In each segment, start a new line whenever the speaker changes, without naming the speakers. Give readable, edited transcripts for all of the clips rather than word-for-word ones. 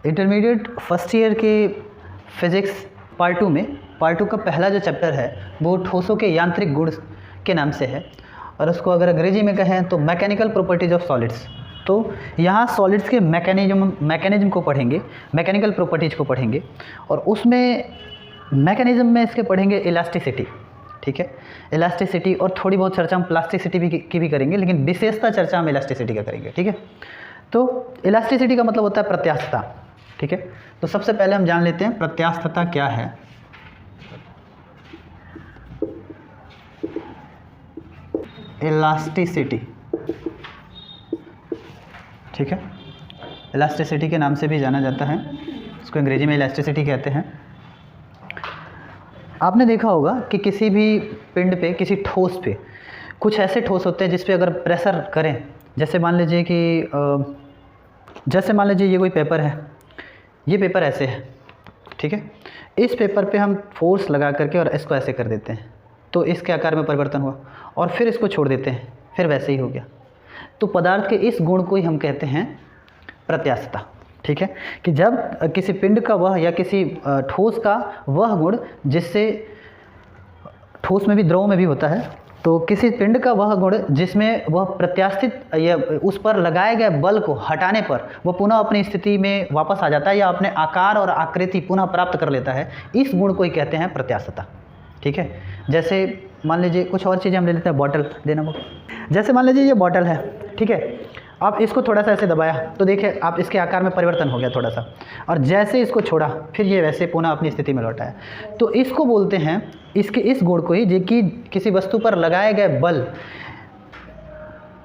Intermediate first year के physics part two का पहला जो चैप्टर है वो ठोसों के यांत्रिक गुण के नाम से है, और उसको अगर अंग्रेजी में कहें तो मैकेनिकल प्रॉपर्टीज ऑफ सॉलिड्स। तो यहाँ सॉलिड्स के मैकेनिज्म को पढ़ेंगे, मैकेनिकल प्रॉपर्टीज को पढ़ेंगे, और उसमें मैकेनिज्म में इसके पढ़ेंगे इलास्टिसिटी। ठीक है, इलास्टिसिटी और थोड़ी बहुत चर्चा हम प्लास्टिसिटी की भी करेंगे, लेकिन विशेषता चर्चा हम इलास्टिसिटी का करेंगे। ठीक है, तो इलास्टिसिटी का मतलब होता है प्रत्यास्थता। ठीक है, तो सबसे पहले हम जान लेते हैं प्रत्यास्थता क्या है। इलास्टिसिटी, ठीक है, इलास्टिसिटी के नाम से भी जाना जाता है, इसको अंग्रेजी में इलास्टिसिटी कहते हैं। आपने देखा होगा कि किसी भी पिंड पे, किसी ठोस पे, कुछ ऐसे ठोस होते हैं जिस पे अगर प्रेशर करें, जैसे मान लीजिए ये कोई पेपर है, ये पेपर ऐसे है, ठीक है, इस पेपर पे हम फोर्स लगा करके और इसको ऐसे कर देते हैं तो इसके आकार में परिवर्तन हुआ, और फिर इसको छोड़ देते हैं, फिर वैसे ही हो गया। तो पदार्थ के इस गुण को ही हम कहते हैं प्रत्यास्थता। ठीक है, कि जब किसी पिंड का वह या किसी ठोस का वह गुण, जिससे ठोस में भी द्रव में भी होता है, तो किसी पिंड का वह गुण जिसमें वह प्रत्यास्थित या उस पर लगाए गए बल को हटाने पर वह पुनः अपनी स्थिति में वापस आ जाता है या अपने आकार और आकृति पुनः प्राप्त कर लेता है, इस गुण को ही कहते हैं प्रत्यास्थता। ठीक है, जैसे मान लीजिए कुछ और चीज़ें हम ले लेते हैं, बॉटल देना वो, जैसे मान लीजिए ये बॉटल है, ठीक है, आप इसको थोड़ा सा ऐसे दबाया तो देखिए आप इसके आकार में परिवर्तन हो गया थोड़ा सा, और जैसे इसको छोड़ा फिर ये वैसे पुनः अपनी स्थिति में लौटा है। तो इसको बोलते हैं, इसके इस गुण को ही, जो कि किसी वस्तु पर लगाए गए बल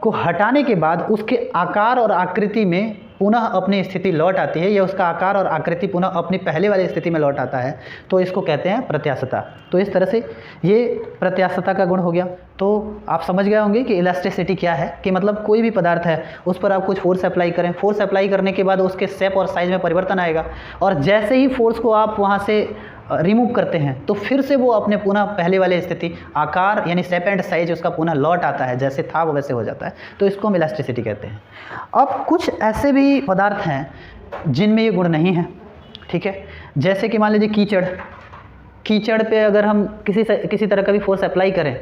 को हटाने के बाद उसके आकार और आकृति में पुनः अपनी स्थिति लौट आती है, या उसका आकार और आकृति पुनः अपनी पहले वाली स्थिति में लौट आता है, तो इसको कहते हैं प्रत्यास्थता। तो इस तरह से ये प्रत्यास्थता का गुण हो गया। तो आप समझ गए होंगे कि इलास्टिसिटी क्या है, कि मतलब कोई भी पदार्थ है उस पर आप कुछ फोर्स अप्लाई करें, फोर्स अप्लाई करने के बाद उसके शेप और साइज में परिवर्तन आएगा, और जैसे ही फोर्स को आप वहाँ से रिमूव करते हैं तो फिर से वो अपने पुनः पहले वाले स्थिति, आकार यानी शेप एंड साइज उसका पुनः लौट आता है, जैसे था वो वैसे हो जाता है। तो इसको हम इलास्टिसिटी कहते हैं। अब कुछ ऐसे भी पदार्थ हैं जिनमें ये गुण नहीं है। ठीक है, जैसे कि मान लीजिए कीचड़ पे अगर हम किसी तरह का भी फोर्स अप्लाई करें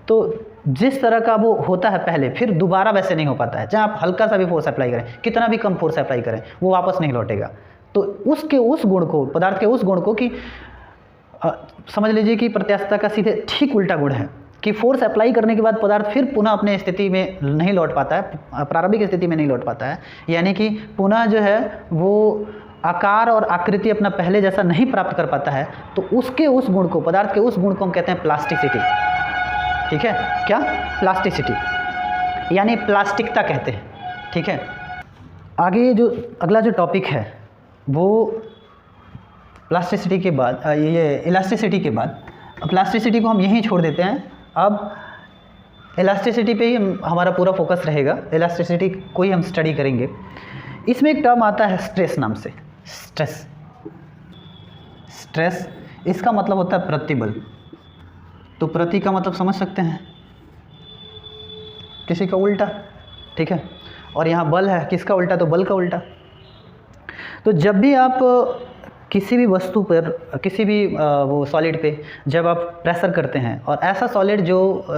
तो जिस तरह का वो होता है पहले, फिर दोबारा वैसे नहीं हो पाता है। जहाँ आप हल्का सा भी फोर्स अप्लाई करें, कितना भी कम फोर्स अप्लाई करें, वो वापस नहीं लौटेगा। तो उसके उस गुण को, पदार्थ के उस गुण को, कि समझ लीजिए कि प्रत्यास्थता का सीधे ठीक उल्टा गुण है, कि फोर्स अप्लाई करने के बाद पदार्थ फिर पुनः अपने स्थिति में नहीं लौट पाता है, प्रारंभिक स्थिति में नहीं लौट पाता है, यानी कि पुनः जो है वो आकार और आकृति अपना पहले जैसा नहीं प्राप्त कर पाता है। तो उसके उस गुण को, पदार्थ के उस गुण को हम कहते हैं प्लास्टिसिटी। ठीक है, क्या? प्लास्टिसिटी, यानी प्लास्टिकता कहते हैं। ठीक है, आगे जो अगला जो टॉपिक है वो प्लास्टिसिटी के बाद, ये इलास्टिसिटी के बाद, प्लास्टिसिटी को हम यहीं छोड़ देते हैं। अब इलास्टिसिटी पे ही हमारा पूरा फोकस रहेगा, इलास्टिसिटी को ही हम स्टडी करेंगे। इसमें एक टर्म आता है स्ट्रेस नाम से, स्ट्रेस, इसका मतलब होता है प्रतिबल। तो प्रति का मतलब समझ सकते हैं, किसी का उल्टा। ठीक है, और यहाँ बल है, किसका उल्टा? तो बल का उल्टा। तो जब भी आप किसी भी वस्तु पर, किसी भी वो सॉलिड पे जब आप प्रेशर करते हैं, और ऐसा सॉलिड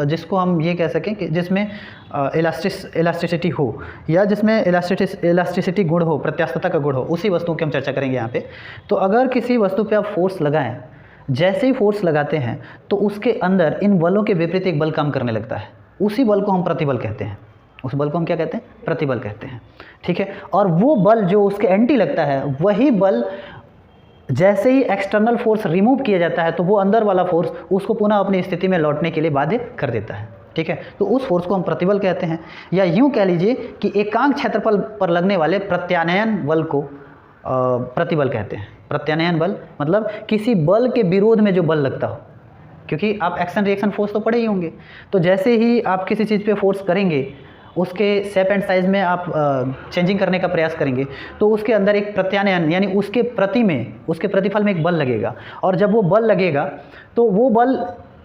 जिसको हम ये कह सकें कि जिसमें इलास्टिसिटी हो, या जिसमें इलास्टिसिटी गुण हो, प्रत्यास्थता का गुण हो, उसी वस्तु की हम चर्चा करेंगे यहाँ पे। तो अगर किसी वस्तु पे आप फोर्स लगाएं, जैसे ही फोर्स लगाते हैं तो उसके अंदर इन बलों के विपरीत एक बल काम करने लगता है, उसी बल को हम प्रतिबल कहते हैं। उस बल को हम क्या कहते हैं? प्रतिबल कहते हैं। ठीक है, और वो बल जो उसके एंटी लगता है, वही बल जैसे ही एक्सटर्नल फोर्स रिमूव किया जाता है तो वो अंदर वाला फोर्स उसको पुनः अपनी स्थिति में लौटने के लिए बाध्य कर देता है। ठीक है, तो उस फोर्स को हम प्रतिबल कहते हैं, या यूँ कह लीजिए कि एकांक क्षेत्रफल पर लगने वाले प्रत्यानयन बल को प्रतिबल कहते हैं। प्रत्यानयन बल मतलब किसी बल के विरोध में जो बल लगता हो, क्योंकि आप एक्शन रिएक्शन फोर्स तो पढ़े ही होंगे। तो जैसे ही आप किसी चीज़ पे फोर्स करेंगे, उसके शेप एंड साइज में आप चेंजिंग करने का प्रयास करेंगे, तो उसके अंदर एक प्रत्यानयन यानी उसके प्रतिफल में एक बल लगेगा, और जब वो बल लगेगा तो वो बल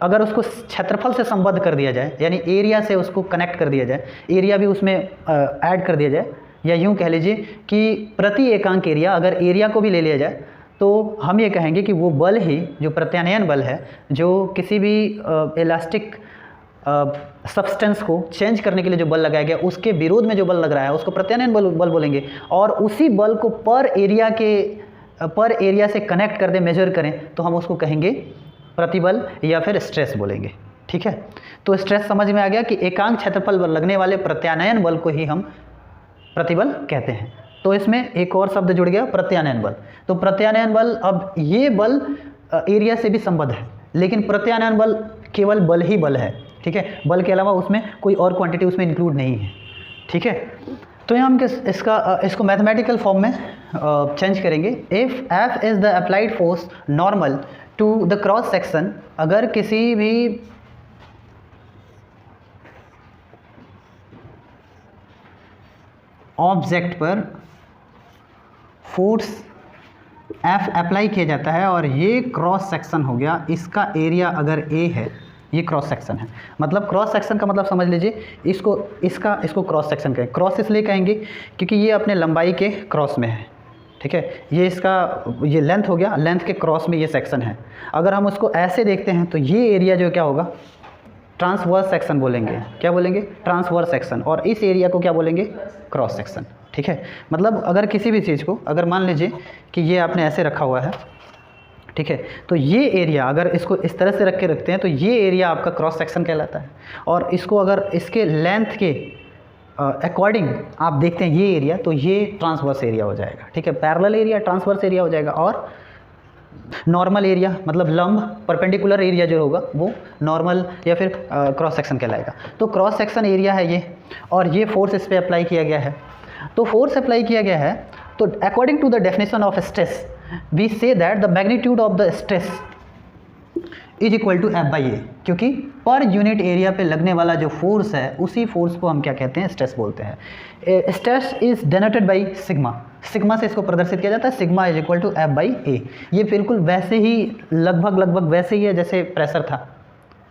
अगर उसको क्षेत्रफल से संबद्ध कर दिया जाए, यानी एरिया से उसको कनेक्ट कर दिया जाए, एरिया भी उसमें ऐड कर दिया जाए, या यूँ कह लीजिए कि प्रति एकांक एरिया, अगर एरिया को भी ले लिया जाए तो हम ये कहेंगे कि वो बल ही, जो प्रत्यानयन बल है, जो किसी भी इलास्टिक सब्सटेंस को चेंज करने के लिए जो बल लगाया गया उसके विरोध में जो बल लग रहा है उसको प्रत्यानयन बल बोलेंगे। और उसी बल को पर एरिया से कनेक्ट कर दें, मेजर करें, तो हम उसको कहेंगे प्रतिबल या फिर स्ट्रेस बोलेंगे। ठीक है, तो स्ट्रेस समझ में आ गया कि एकांक क्षेत्रफल पर लगने वाले प्रत्यानयन बल को ही हम प्रतिबल कहते हैं। तो इसमें एक और शब्द जुड़ गया, प्रत्यानयन बल। तो प्रत्यानयन बल, अब ये बल एरिया से भी संबद्ध है, लेकिन प्रत्यानयन बल केवल बल ही बल है। ठीक है, बल के अलावा उसमें कोई और क्वांटिटी उसमें इंक्लूड नहीं है। ठीक है, तो यहाँ हम इसको मैथमेटिकल फॉर्म में चेंज करेंगे। If F is the applied force normal to the cross section, अगर किसी भी ऑब्जेक्ट पर फोर्स एफ अप्लाई किया जाता है और ये क्रॉस सेक्शन हो गया, इसका एरिया अगर ए है, ये क्रॉस सेक्शन है। मतलब क्रॉस सेक्शन का मतलब समझ लीजिए, इसको क्रॉस सेक्शन कहें। क्रॉस इसलिए कहेंगे क्योंकि ये अपने लंबाई के क्रॉस में है। ठीक है, ये लेंथ हो गया, लेंथ के क्रॉस में ये सेक्शन है। अगर हम उसको ऐसे देखते हैं तो ये एरिया जो क्या होगा, ट्रांसवर्स सेक्शन बोलेंगे। क्या बोलेंगे? Transverse section. और इस एरिया को क्या बोलेंगे? Cross section. ठीक है, मतलब अगर किसी भी चीज़ को, अगर मान लीजिए कि ये आपने ऐसे रखा हुआ है, ठीक है, तो ये एरिया अगर इसको इस तरह से रख के रखते हैं तो ये एरिया आपका क्रॉस सेक्शन कहलाता है। और इसको अगर इसके लेंथ के अकॉर्डिंग आप देखते हैं ये एरिया, तो ये ट्रांसवर्स एरिया हो जाएगा। ठीक है, पैरेलल एरिया ट्रांसवर्स एरिया हो जाएगा। और नॉर्मल एरिया मतलब लंब परपेंडिकुलर एरिया जो होगा वो नॉर्मल या फिर क्रॉस सेक्शन कहलाएगा। तो क्रॉस सेक्शन एरिया है ये, और ये फोर्स इस पर अप्लाई किया गया है। तो फोर्स अप्लाई किया गया है, तो according to the definition of stress we say that the magnitude of the stress is equal to F by A, क्योंकि पर यूनिट एरिया पे लगने वाला जो फोर्स है उसी फोर्स को हम क्या कहते हैं? स्ट्रेस बोलते हैं। Stress is denoted by sigma. Sigma से इसको प्रदर्शित किया जाता है, sigma is equal to F by A. ये बिल्कुल वैसे ही लगभग वैसे ही है जैसे प्रेशर था।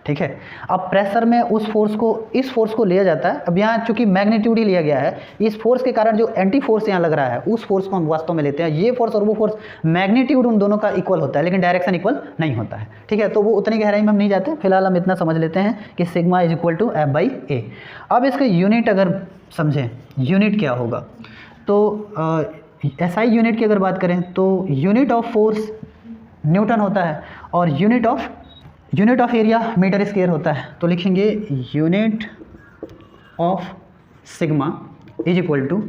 ठीक है, अब प्रेशर में इस फोर्स को लिया जाता है। अब यहाँ चूंकि मैग्नीट्यूड ही लिया गया है, इस फोर्स के कारण जो एंटी फोर्स यहाँ लग रहा है उस फोर्स को हम वास्तव में लेते हैं। ये फोर्स और वो फोर्स, मैग्नीट्यूड उन दोनों का इक्वल होता है लेकिन डायरेक्शन इक्वल नहीं होता है। ठीक है, तो वो उतनी गहराई में हम नहीं जाते, फिलहाल हम इतना समझ लेते हैं कि sigma is equal to F by A. अब इसका यूनिट अगर समझें, यूनिट क्या होगा, तो एसआई यूनिट की अगर बात करें तो यूनिट ऑफ फोर्स न्यूटन होता है और unit of area metre square होता है। तो लिखेंगे unit of sigma is equal to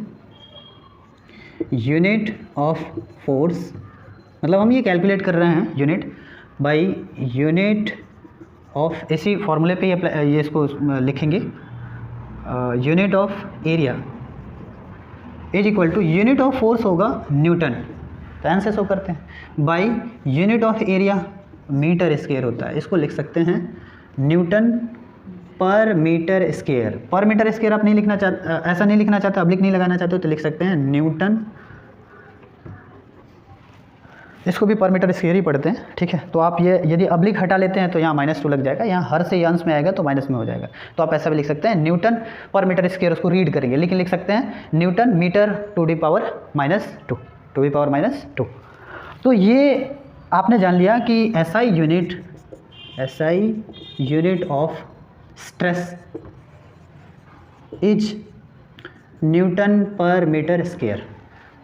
unit of force, मतलब हम ये कैलकुलेट कर रहे हैं यूनिट बाय यूनिट ऑफ, इसी फॉर्मूले पे ये इसको लिखेंगे, unit of area is equal to unit of force होगा न्यूटन, तो एन से शो करते हैं, by unit of area metre square होता है। इसको लिख सकते हैं newton per metre square. Per metre square आप नहीं लिखना चाहते, ऐसा नहीं लिखना चाहते, अब्लिक नहीं लगाना चाहते हो तो लिख सकते हैं न्यूटन, इसको भी पर मीटर स्क्वायर ही पढ़ते हैं। ठीक है, तो आप ये यदि अब्लिक हटा लेते हैं तो यहाँ -2 लग जाएगा, यहाँ हर से अंश में आएगा तो माइनस में हो जाएगा। तो आप ऐसा भी लिख सकते हैं न्यूटन पर मीटर स्क्वायर, उसको रीड करेंगे लेकिन लिख सकते हैं newton metre to the power -2। तो ये आपने जान लिया कि SI unit of stress is newton per metre square.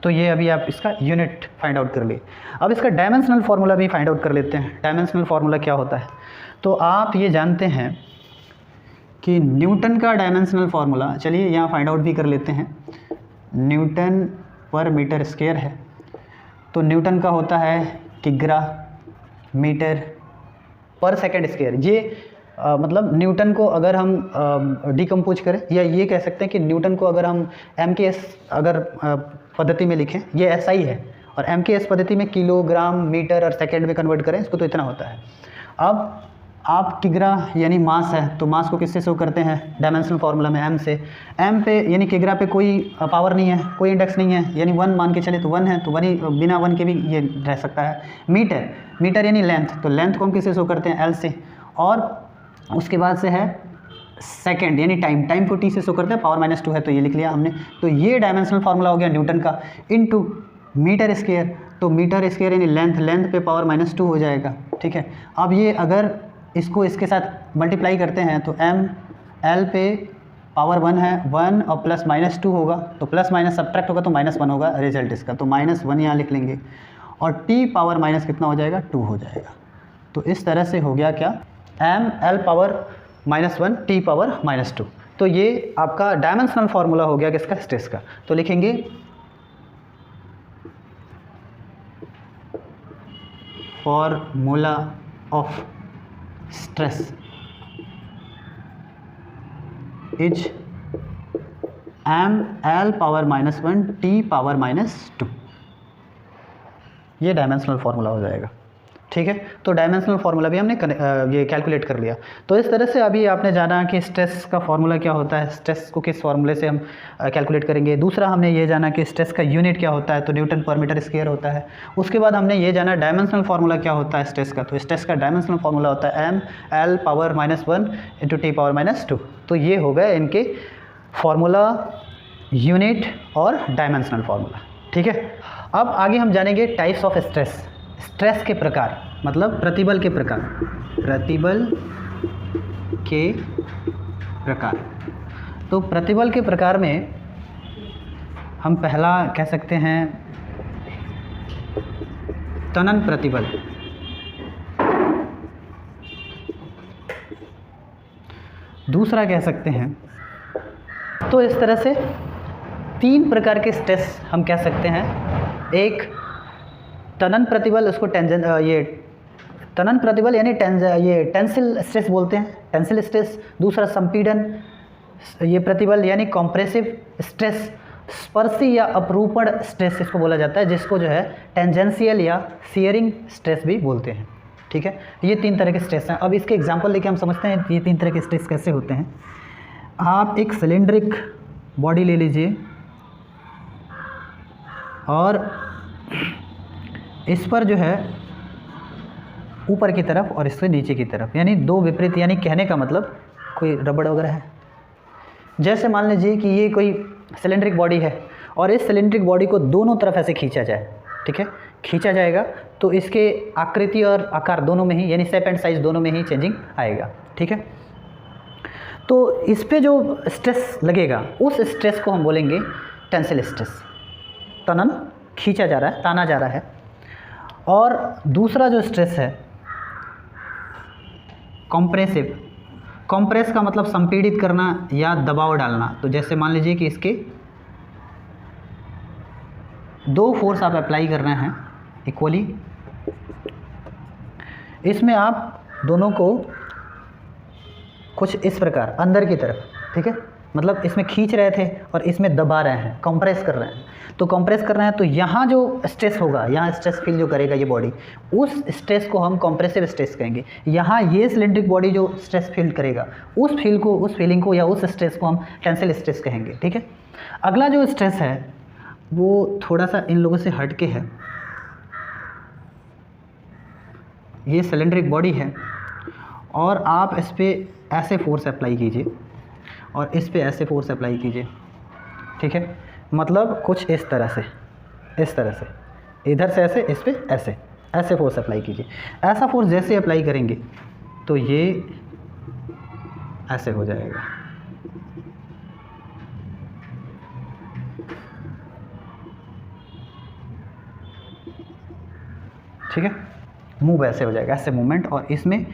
तो ये अभी आप इसका यूनिट फाइंड आउट कर लिए। अब इसका डायमेंशनल फार्मूला भी फाइंड आउट कर लेते हैं। डायमेंशनल फार्मूला क्या होता है? तो आप ये जानते हैं कि न्यूटन का डायमेंशनल फार्मूला, चलिए यहाँ फाइंड आउट भी कर लेते हैं। न्यूटन पर मीटर स्क्वायर है, तो न्यूटन का होता है किग्रा मीटर पर सेकंड स्क्वायर। ये मतलब न्यूटन को अगर हम डिकम्पोज करें, या ये कह सकते हैं कि न्यूटन को अगर हम MKS अगर पद्धति में लिखें, ये SI है, और MKS पद्धति में किलोग्राम मीटर और सेकंड में कन्वर्ट करें इसको तो इतना होता है। अब आप किग्रा यानी मास है, तो मास को किससे शो करते हैं? डायमेंशनल फार्मूला में m से। m पे यानी किग्रा पे कोई पावर नहीं है, कोई इंडेक्स नहीं है, यानी 1 मान के चले तो 1 है, तो 1 ही, बिना 1 के भी ये रह सकता है। मीटर यानी लेंथ, तो लेंथ को हम किससे शो करते हैं? L से। और उसके बाद से है सेकेंड यानी टाइम को टी से शो करते हैं, पावर -2 है तो ये लिख लिया हमने। तो ये डायमेंशनल फार्मूला हो गया न्यूटन का, इनटू मीटर स्क्वायर, तो मीटर स्क्वायर यानी लेंथ पे पावर -2 हो जाएगा, ठीक है। अब ये अगर इसको इसके साथ मल्टीप्लाई करते हैं तो m l पे पावर 1 है, 1 और प्लस -2 होगा, तो प्लस माइनस सब्ट्रैक्ट होगा तो -1 होगा रिजल्ट इसका, तो -1 यहाँ लिख लेंगे, और t पावर माइनस कितना हो जाएगा, 2 हो जाएगा। तो इस तरह से हो गया क्या, m l power -1 t power -2। तो ये आपका डायमेंशनल फार्मूला हो गया किसका, स्ट्रेस का। तो लिखेंगे formula of stress is m l power -1 t power -2। ये डायमेंशनल फार्मूला हो जाएगा, ठीक है। तो डायमेंशनल फार्मूला भी हमने ये कैलकुलेट कर लिया। तो इस तरह से अभी आपने जाना कि स्ट्रेस का फार्मूला क्या होता है, स्ट्रेस को किस फार्मूले से हम कैलकुलेट करेंगे। दूसरा हमने ये जाना कि स्ट्रेस का यूनिट क्या होता है, तो न्यूटन पर मीटर स्क्वायर होता है। उसके बाद हमने ये जाना डायमेंशनल फार्मूला क्या होता है स्ट्रेस का, तो स्ट्रेस का डायमेंशनल फार्मूला होता है m l power -1 into T power -2। तो ये हो गए इनके फार्मूला, यूनिट और डायमेंशनल फार्मूला, ठीक है। अब आगे हम जानेंगे टाइप्स ऑफ स्ट्रेस, स्ट्रेस के प्रकार, मतलब प्रतिबल के प्रकार, प्रतिबल के प्रकार। तो प्रतिबल के प्रकार में हम पहला कह सकते हैं तनन प्रतिबल, दूसरा कह सकते हैं, तो इस तरह से 3 प्रकार के स्ट्रेस हम कह सकते हैं। एक तनन प्रतिबल, उसको ये तनन प्रतिबल यानी ये टेंसिल स्ट्रेस बोलते हैं, टेंसिल स्ट्रेस। दूसरा संपीड़न ये प्रतिबल यानी कॉम्प्रेसिव स्ट्रेस, स्पर्शी या अपरूपण स्ट्रेस इसको बोला जाता है, जिसको जो है टेंजेंशियल या शियरिंग स्ट्रेस भी बोलते हैं, ठीक है। ये 3 तरह के स्ट्रेस हैं। अब इसके एग्जांपल लेके हम समझते हैं ये 3 तरह के स्ट्रेस कैसे होते हैं। आप एक सिलेंड्रिक बॉडी ले लीजिए और इस पर जो है ऊपर की तरफ और इससे नीचे की तरफ, यानी 2 विपरीत, यानी कहने का मतलब कोई रबड़ वगैरह है। जैसे मान लीजिए कि ये कोई सिलेंड्रिक बॉडी है और इस सिलेंड्रिक बॉडी को दोनों तरफ ऐसे खींचा जाए, ठीक है, खींचा जाएगा तो इसके आकृति और आकार दोनों में ही, यानी शेप एंड साइज दोनों में ही चेंजिंग आएगा, ठीक है। तो इस पे जो स्ट्रेस लगेगा उस स्ट्रेस को हम बोलेंगे टेंसिल स्ट्रेस, तनन, खींचा जा रहा है, ताना जा रहा है। और दूसरा जो स्ट्रेस है कॉम्प्रेसिव, कॉम्प्रेस का मतलब संपीड़ित करना या दबाव डालना। तो जैसे मान लीजिए कि इसके 2 फोर्स आप अप्लाई कर रहे हैं इक्वली, इसमें आप दोनों को कुछ इस प्रकार अंदर की तरफ, ठीक है, मतलब इसमें खींच रहे थे और इसमें दबा रहे हैं, कंप्रेस कर रहे हैं। तो कंप्रेस कर रहे हैं तो यहाँ जो स्ट्रेस होगा, यहाँ स्ट्रेस फील जो करेगा ये बॉडी, उस स्ट्रेस को हम कंप्रेसिव स्ट्रेस कहेंगे। यहाँ ये सिलेंड्रिक बॉडी जो स्ट्रेस फील करेगा उस फील को, उस फीलिंग को या उस स्ट्रेस को हम टेंसिल स्ट्रेस कहेंगे, ठीक है। अगला जो स्ट्रेस है वो थोड़ा सा इन लोगों से हट के है। ये सिलेंड्रिक बॉडी है और आप इस पर ऐसे फोर्स अप्लाई कीजिए और इस पे ऐसे फोर्स अप्लाई कीजिए, ठीक है, मतलब कुछ इस तरह से, इस तरह से, इधर से ऐसे, इस पे ऐसे, ऐसे फोर्स अप्लाई कीजिए। ऐसा फोर्स जैसे अप्लाई करेंगे तो ये ऐसे हो जाएगा, ठीक है, मूव ऐसे हो जाएगा, ऐसे मूवमेंट, और इसमें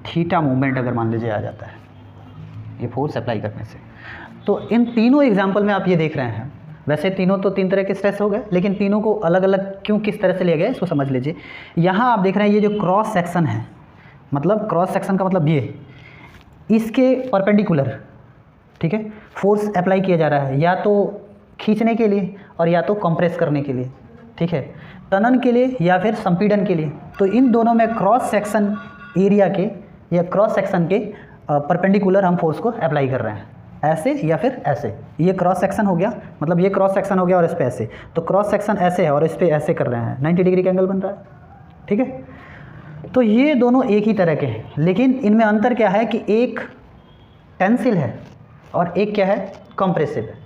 थीटा मूवमेंट अगर मान लीजिए आ जाता है ये फोर्स अप्लाई करने से। तो इन तीनों एग्जाम्पल में आप ये देख रहे हैं, वैसे तीनों तो 3 तरह के स्ट्रेस हो गए, लेकिन तीनों को अलग अलग क्यों, किस तरह से लिया गया इसको समझ लीजिए। यहाँ आप देख रहे हैं ये जो क्रॉस सेक्शन है, मतलब क्रॉस सेक्शन का मतलब ये, इसके परपेंडिकुलर, ठीक है, फोर्स अप्लाई किया जा रहा है, या तो खींचने के लिए और या तो कंप्रेस करने के लिए, ठीक है, तनन के लिए या फिर संपीड़न के लिए। तो इन दोनों में क्रॉस सेक्शन एरिया के या क्रॉस सेक्शन के परपेंडिकुलर हम फोर्स को अप्लाई कर रहे हैं, ऐसे या फिर ऐसे। ये क्रॉस सेक्शन हो गया, मतलब ये क्रॉस सेक्शन हो गया और इस पे ऐसे, तो क्रॉस सेक्शन ऐसे है और इस पे ऐसे कर रहे हैं, 90 डिग्री का एंगल बन रहा है, ठीक है। तो ये दोनों एक ही तरह के हैं, लेकिन इनमें अंतर क्या है कि एक टेंसिल है और एक क्या है, कंप्रेसिव है,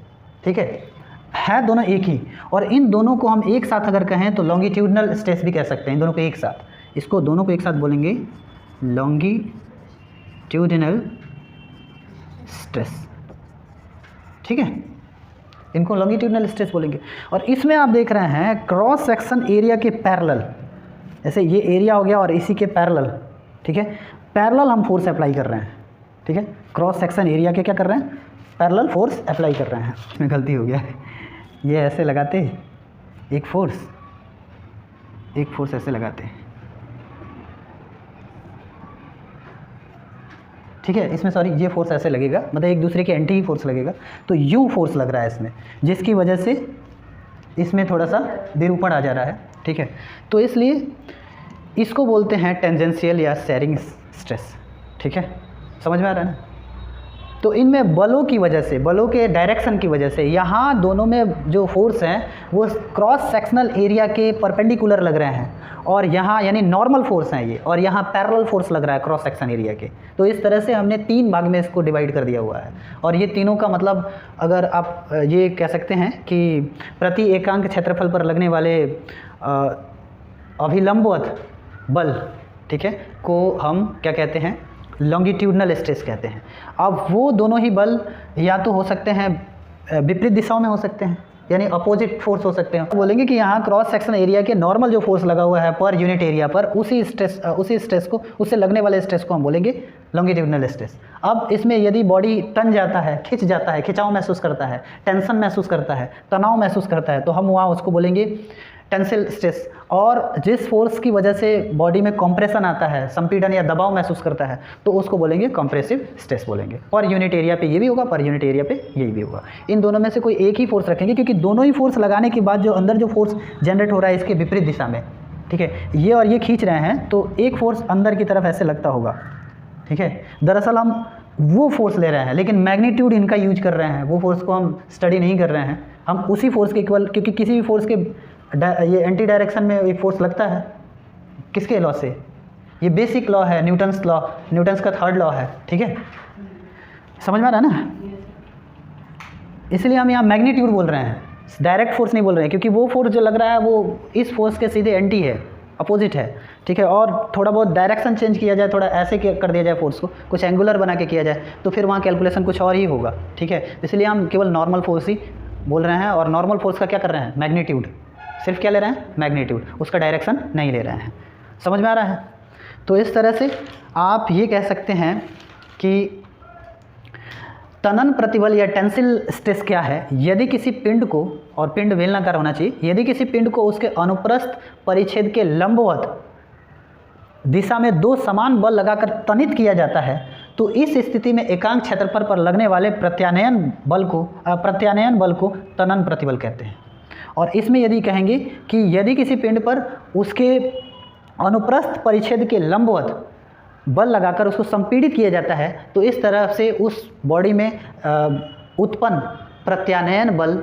ठीक है दोनों एक ही। और इन दोनों को हम एक साथ अगर कहें तो लॉन्गिट्यूडनल स्ट्रेस भी कह सकते हैं, इन दोनों को एक साथ, इसको दोनों को एक साथ बोलेंगे लॉन्गिट्यूडनल स्ट्रेस, ठीक है, इनको लॉन्गिट्यूडनल स्ट्रेस बोलेंगे। और इसमें आप देख रहे हैं क्रॉस सेक्शन एरिया के पैरेलल, जैसे ये एरिया हो गया और इसी के पैरेलल, ठीक है, पैरेलल हम फोर्स अप्लाई कर रहे हैं, ठीक है, क्रॉस सेक्शन एरिया के क्या कर रहे हैं, पैरेलल फोर्स अप्लाई कर रहे हैं। इसमें गलती हो गया है, ये ऐसे लगाते एक फोर्स ऐसे लगाते, ठीक है, इसमें सॉरी ये फोर्स ऐसे लगेगा, मतलब एक दूसरे के एंटी ही फोर्स लगेगा, तो यू फोर्स लग रहा है इसमें, जिसकी वजह से इसमें थोड़ा सा विरूपण आ जा रहा है, ठीक है। तो इसलिए इसको बोलते हैं टेंजेंशियल या शेयरिंग स्ट्रेस, ठीक है, समझ में आ रहा है ना। तो इनमें बलों की वजह से, बलों के डायरेक्शन की वजह से यहाँ दोनों में जो फोर्स हैं वो क्रॉस सेक्शनल एरिया के परपेंडिकुलर लग रहे हैं, और यहाँ यानी नॉर्मल फोर्स हैं ये, और यहाँ पैरेलल फोर्स लग रहा है क्रॉस सेक्शन एरिया के। तो इस तरह से हमने 3 भाग में इसको डिवाइड कर दिया हुआ है, और ये तीनों का मतलब अगर आप ये कह सकते हैं कि प्रति एकांक क्षेत्रफल पर लगने वाले अभिलंबवत बल, ठीक है, को हम क्या कहते हैं, लॉन्गिट्यूडनल स्ट्रेस कहते हैं। अब वो दोनों ही बल या तो हो सकते हैं विपरीत दिशाओं में हो सकते हैं, यानी अपोजिट फोर्स हो सकते हैं। तो बोलेंगे कि यहाँ क्रॉस सेक्शन एरिया के नॉर्मल जो फोर्स लगा हुआ है पर यूनिट एरिया पर, उसी स्ट्रेस को, उससे लगने वाले स्ट्रेस को हम बोलेंगे लॉन्गिट्यूडनल स्ट्रेस। अब इसमें यदि बॉडी तन जाता है, खिंच जाता है, खिंचाव महसूस करता है, टेंशन महसूस करता है, तनाव महसूस करता है, तो हम वहाँ उसको बोलेंगे टेंसिल स्ट्रेस। और जिस फोर्स की वजह से बॉडी में कंप्रेशन आता है, संपीड़न या दबाव महसूस करता है, तो उसको बोलेंगे कंप्रेसिव स्ट्रेस बोलेंगे। और यूनिट एरिया पे ये भी होगा, पर यूनिट एरिया पे यही भी होगा। इन दोनों में से कोई एक ही फोर्स रखेंगे, क्योंकि दोनों ही फोर्स लगाने के बाद जो अंदर जो फोर्स जनरेट हो रहा है इसके विपरीत दिशा में, ठीक है, ये और ये खींच रहे हैं, तो एक फोर्स अंदर की तरफ ऐसे लगता होगा, ठीक है। दरअसल हम वो फोर्स ले रहे हैं, लेकिन मैग्नीट्यूड इनका यूज कर रहे हैं, वो फोर्स को हम स्टडी नहीं कर रहे हैं, हम उसी फोर्स के इक्वल, क्योंकि किसी भी फोर्स के ये एंटी डायरेक्शन में एक फोर्स लगता है, किसके लॉ से, ये बेसिक लॉ है, न्यूटन्स लॉ, न्यूटन्स का 3rd लॉ है, ठीक है, समझ में आ रहा है ना। इसलिए हम यहाँ मैग्नीट्यूड बोल रहे हैं, डायरेक्ट फोर्स नहीं बोल रहे हैं, क्योंकि वो फोर्स जो लग रहा है वो इस फोर्स के सीधे एंटी है, अपोजिट है, ठीक है। और थोड़ा बहुत डायरेक्शन चेंज किया जाए, थोड़ा ऐसे कर दिया जाए फोर्स को, कुछ एंगुलर बना के किया जाए, तो फिर वहाँ कैलकुलेशन कुछ और ही होगा, ठीक है। इसलिए हम केवल नॉर्मल फोर्स ही बोल रहे हैं, और नॉर्मल फोर्स का क्या कर रहे हैं, मैग्नीट्यूड, सिर्फ क्या ले रहे हैं, मैग्नीट्यूड, उसका डायरेक्शन नहीं ले रहे हैं। समझ में आ रहा है। तो इस तरह से आप ये कह सकते हैं कि तनन प्रतिबल या टेंसिल स्ट्रेस क्या है, यदि किसी पिंड को, और पिंड बेलनाकार होना चाहिए, यदि किसी पिंड को उसके अनुप्रस्थ परिच्छेद के लंबवत दिशा में 2 समान बल लगाकर तनित किया जाता है, तो इस स्थिति में एकांक क्षेत्रफल पर लगने वाले प्रत्यानयन बल को तनन प्रतिबल कहते हैं। और इसमें यदि कहेंगे कि यदि किसी पिंड पर उसके अनुप्रस्थ परिच्छेद के लंबवत बल लगाकर उसको संपीड़ित किया जाता है, तो इस तरह से उस बॉडी में उत्पन्न प्रत्यानयन बल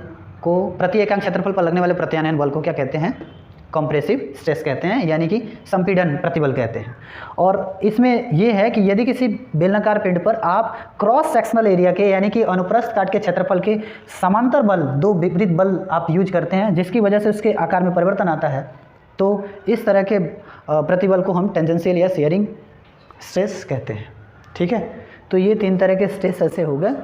को, प्रति एकांक क्षेत्रफल पर लगने वाले प्रत्यानयन बल को क्या कहते हैं, कंप्रेसिव स्ट्रेस कहते हैं, यानी कि संपीड़न प्रतिबल कहते हैं। और इसमें यह है कि यदि किसी बेलनाकार पिंड पर आप क्रॉस सेक्शनल एरिया के, यानी कि अनुप्रस्थ काट के क्षेत्रफल के समांतर बल, 2 विपरीत बल आप यूज करते हैं, जिसकी वजह से उसके आकार में परिवर्तन आता है, तो इस तरह के प्रतिबल को हम टेंजेंशियल या शेयरिंग स्ट्रेस कहते हैं, ठीक है। तो ये 3 तरह के स्ट्रेस ऐसे हो गए।